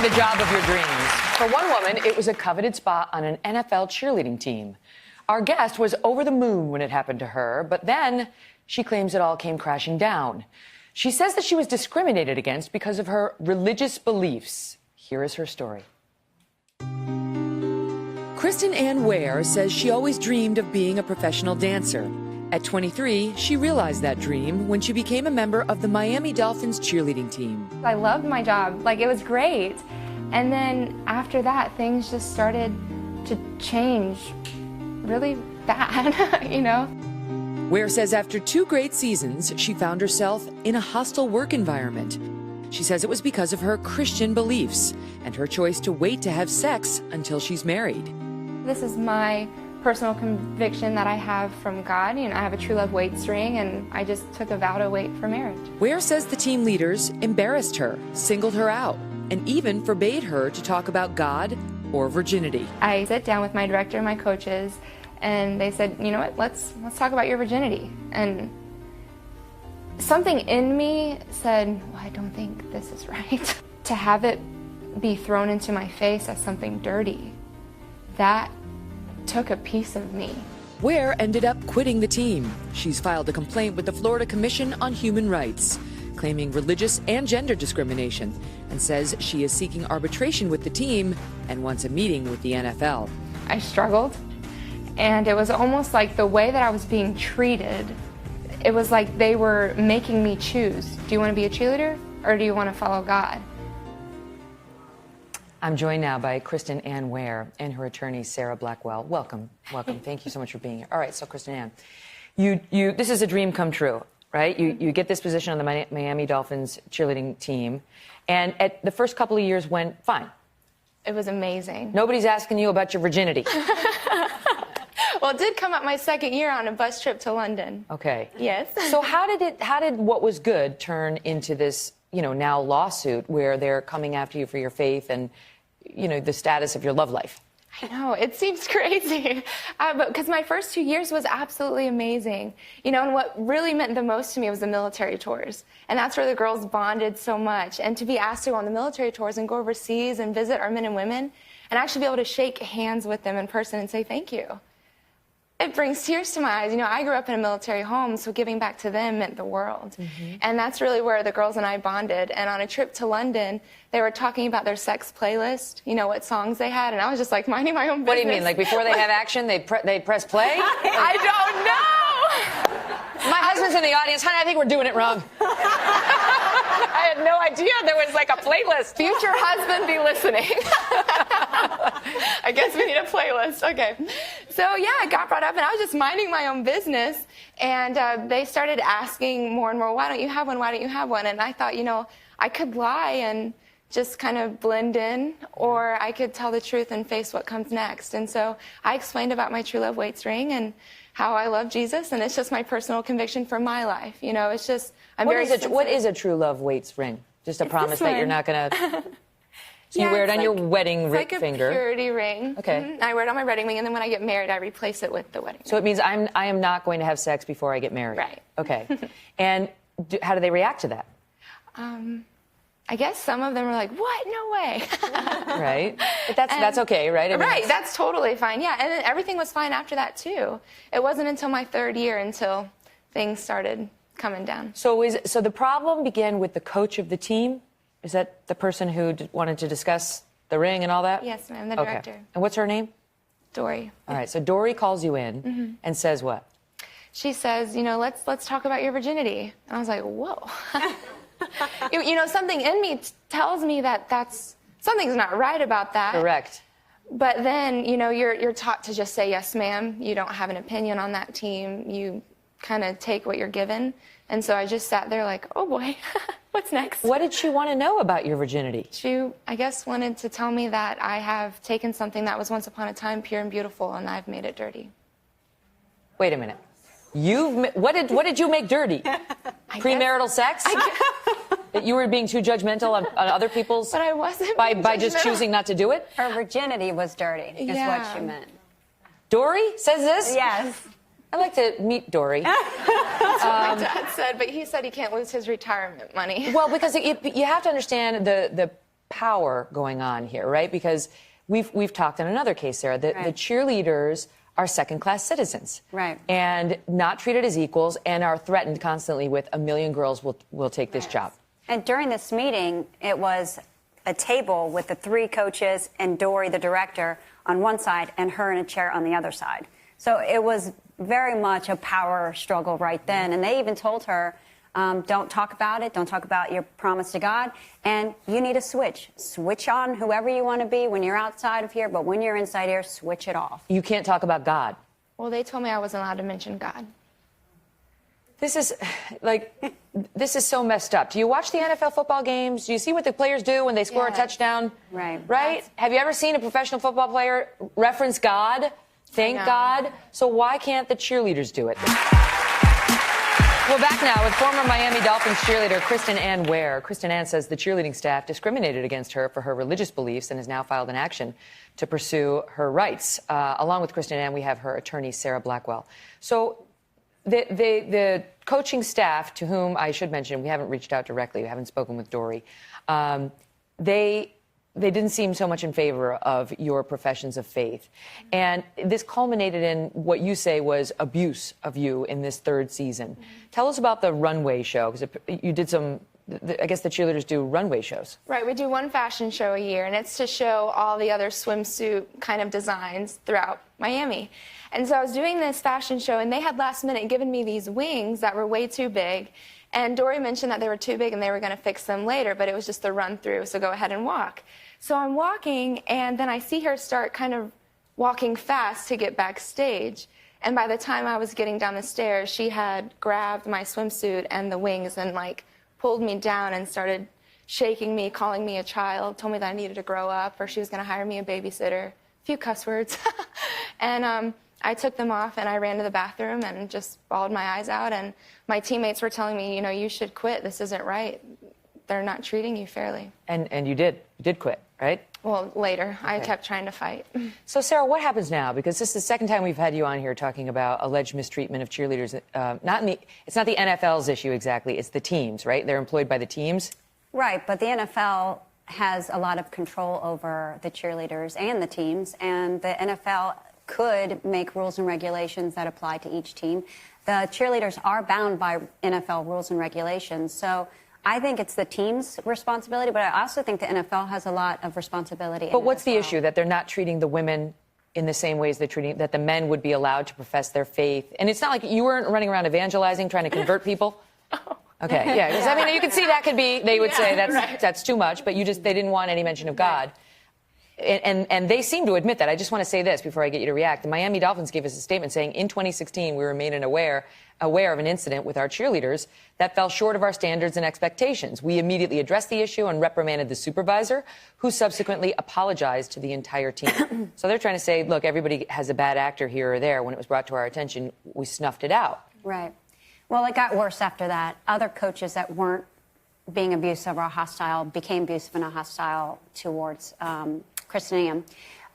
the job of your dreams. For one woman, it was a coveted spot on an NFL cheerleading team. Our guest was over the moon when it happened to her, but then she claims it all came crashing down. She says that she was discriminated against because of her religious beliefs. Here is her story. Kristan Ann Ware says she always dreamed of being a professional dancer. At 23, she realized that dream when she became a member of the Miami Dolphins cheerleading team. I loved my job, like it was great. And then after that, things just started to change really bad, you know? Ware says after 2 great seasons, she found herself in a hostile work environment. She says it was because of her Christian beliefs and her choice to wait to have sex until she's married. This is my personal conviction that I have from God. You know, I have a true love waits ring, and I just took a vow to wait for marriage. Ware says the team leaders embarrassed her, singled her out, and even forbade her to talk about God or virginity. I sat down with my director and my coaches, and they said, you know what, let's talk about your virginity. And something in me said, well, I don't think this is right. To have it be thrown into my face as something dirty, that took a piece of me. Ware ended up quitting the team. She's filed a complaint with the Florida Commission on Human Rights, claiming religious and gender discrimination, and says she is seeking arbitration with the team and wants a meeting with the NFL. I struggled, and it was almost like the way that I was being treated, it was like they were making me choose. Do you want to be a cheerleader, or do you want to follow God? I'm joined now by Kristan Ann Ware and her attorney, Sarah Blackwell. Welcome, welcome. Thank you so much for being here. All right, so Kristan Ann, this is a dream come true, right? You get this position on the Miami Dolphins cheerleading team, and at the first couple of years went fine. It was amazing. Nobody's asking you about your virginity. Well, it did come up my second year on a bus trip to London. Okay. Yes. So how did what was good turn into this, you know, now lawsuit where they're coming after you for your faith and, you know, the status of your love life? I know, it seems crazy, but because my first 2 years was absolutely amazing. You know, and what really meant the most to me was the military tours. And that's where the girls bonded so much. And to be asked to go on the military tours and go overseas and visit our men and women and actually be able to shake hands with them in person and say thank you. It brings tears to my eyes. You know, I grew up in a military home, so giving back to them meant the world. Mm-hmm. And that's really where the girls and I bonded. And on a trip to London, they were talking about their sex playlist, you know, what songs they had. And I was just like, minding my own business. What do you mean? Like before they have action, they press play? I don't know. My husband's in the audience. Honey, I think we're doing it wrong. I had no idea there was like a playlist. Future husband, be listening. I guess we need a playlist. Okay. So, yeah, it got brought up, and I was just minding my own business. And they started asking more and more, why don't you have one? Why don't you have one? And I thought, you know, I could lie and just kind of blend in, or I could tell the truth and face what comes next. And so I explained about my true love waits ring and how I love Jesus, and it's just my personal conviction for my life. You know, it's just, what is a true love waits ring? Just a promise that you're not going to... So you wear it on your wedding finger. It's like a purity ring. Okay. Mm-hmm. I wear it on my wedding ring, and then when I get married, I replace it with the wedding ring. So it means I am not going to have sex before I get married. Right. Okay. And how do they react to that? I guess some of them are like, what? No way. Right. But that's okay, right? I mean, right. That's totally fine. Yeah. And then everything was fine after that, too. It wasn't until my 3rd year until things started coming down. So the problem began with the coach of the team? Is that the person who wanted to discuss the ring and all that? Yes, ma'am, the director. Okay. And what's her name? Dory. All right, so Dory calls you in and says what? She says, you know, let's talk about your virginity. And I was like, whoa. You know, something in me tells me that something's not right about that. Correct. But then, you know, you're taught to just say, yes, ma'am. You don't have an opinion on that team. You kind of take what you're given. And so I just sat there like, oh, boy, what's next? What did she want to know about your virginity? She, I guess, wanted to tell me that I have taken something that was once upon a time pure and beautiful, and I've made it dirty. Wait a minute. What did you make dirty? Premarital sex? That you were being too judgmental on other people's... But I wasn't by just choosing not to do it? Her virginity was dirty, is what she meant. Dory says this? Yes. I'd like to meet Dory. That's what my dad said, but he said he can't lose his retirement money. Well, because you have to understand the power going on here, right? Because we've talked in another case, Sarah, that the cheerleaders are second-class citizens. Right. And not treated as equals and are threatened constantly with a million girls will take this job. And during this meeting, it was a table with the 3 coaches and Dory, the director, on one side and her in a chair on the other side. So it was very much a power struggle right then. And they even told her, don't talk about it. Don't talk about your promise to God. And you need to switch. Switch on whoever you want to be when you're outside of here. But when you're inside here, switch it off. You can't talk about God. Well, they told me I wasn't allowed to mention God. This is this is so messed up. Do you watch the NFL football games? Do you see what the players do when they score a touchdown? Right. Right? Have you ever seen a professional football player reference God? Thank God. So why can't the cheerleaders do it? We're back now with former Miami Dolphins cheerleader Kristan Ann Ware. Kristan Ann says the cheerleading staff discriminated against her for her religious beliefs and has now filed an action to pursue her rights. Along with Kristan Ann, we have her attorney, Sarah Blackwell. So the coaching staff, to whom I should mention, we haven't reached out directly, we haven't spoken with Dory, they didn't seem so much in favor of your professions of faith. And this culminated in what you say was abuse of you in this 3rd season. Tell us about the runway show, because you did some, I guess the cheerleaders do runway shows. Right, we do one fashion show a year, and it's to show all the other swimsuit kind of designs throughout Miami. And so I was doing this fashion show, and they had last minute given me these wings that were way too big. And Dory mentioned that they were too big and they were going to fix them later, but it was just the run through, so go ahead and walk. So I'm walking, and then I see her start kind of walking fast to get backstage. And by the time I was getting down the stairs, she had grabbed my swimsuit and the wings and, like, pulled me down and started shaking me, calling me a child, told me that I needed to grow up, or she was going to hire me a babysitter. A few cuss words. And I took them off, and I ran to the bathroom and just bawled my eyes out. And my teammates were telling me, you know, you should quit. This isn't right. They're not treating you fairly. And you did. You did quit, right? Well, later. Okay. I kept trying to fight. So, Sarah, what happens now? Because this is the second time we've had you on here talking about alleged mistreatment of cheerleaders. It's not the NFL's issue exactly. It's the teams, right? They're employed by the teams. Right, but the NFL has a lot of control over the cheerleaders and the teams, and the NFL could make rules and regulations that apply to each team. The cheerleaders are bound by NFL rules and regulations, so I think it's the team's responsibility, but I also think the NFL has a lot of responsibility. But what's the issue? That they're not treating the women in the same ways they're treating, that the men would be allowed to profess their faith? And it's not like you weren't running around evangelizing, trying to convert people? Okay, yeah, because I mean, you can see that could be, they would say that's too much, but they didn't want any mention of God. And they seem to admit that. I just want to say this before I get you to react. The Miami Dolphins gave us a statement saying, in 2016, we remained aware of an incident with our cheerleaders that fell short of our standards and expectations. We immediately addressed the issue and reprimanded the supervisor, who subsequently apologized to the entire team. So they're trying to say, look, everybody has a bad actor here or there. When it was brought to our attention, we snuffed it out. Right. Well, it got worse after that. Other coaches that weren't being abusive or hostile became abusive and hostile towards Kristan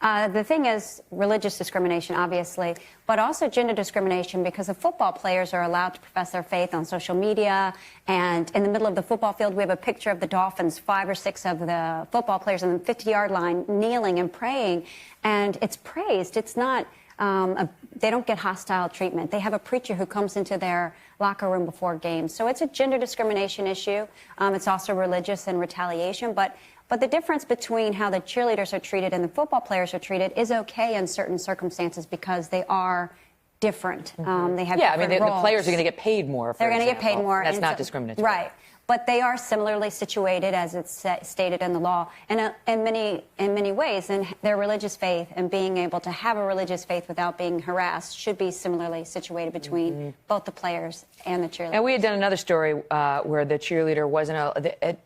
Ann. The thing is religious discrimination, obviously, but also gender discrimination, because the football players are allowed to profess their faith on social media. And in the middle of the football field, we have a picture of the Dolphins, 5 or 6 of the football players on the 50-yard line kneeling and praying. And it's praised. It's not, they don't get hostile treatment. They have a preacher who comes into their locker room before games. So it's a gender discrimination issue. It's also religious and retaliation. But the difference between how the cheerleaders are treated and the football players are treated is okay in certain circumstances because they are different. They have different roles. The players are going to get paid more. They're going to get paid more. That's not discriminatory. Right. But they are similarly situated, as it's stated in the law, and in many ways. And their religious faith and being able to have a religious faith without being harassed should be similarly situated between both the players and the cheerleaders. And we had done another story where the cheerleader wasn't.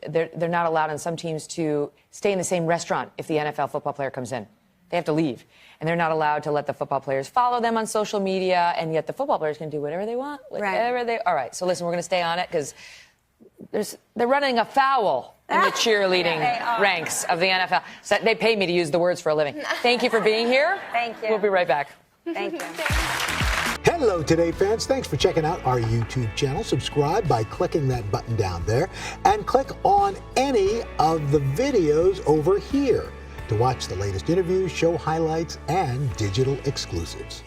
They're not allowed on some teams to stay in the same restaurant if the NFL football player comes in. They have to leave. And they're not allowed to let the football players follow them on social media, and yet the football players can do whatever they want. Right. All right, so listen, we're going to stay on it because they're running afoul in the cheerleading ranks of the NFL. So they pay me to use the words for a living. Thank you for being here. Thank you. We'll be right back. Thank you. Hello, Today fans. Thanks for checking out our YouTube channel. Subscribe by clicking that button down there and click on any of the videos over here to watch the latest interviews, show highlights, and digital exclusives.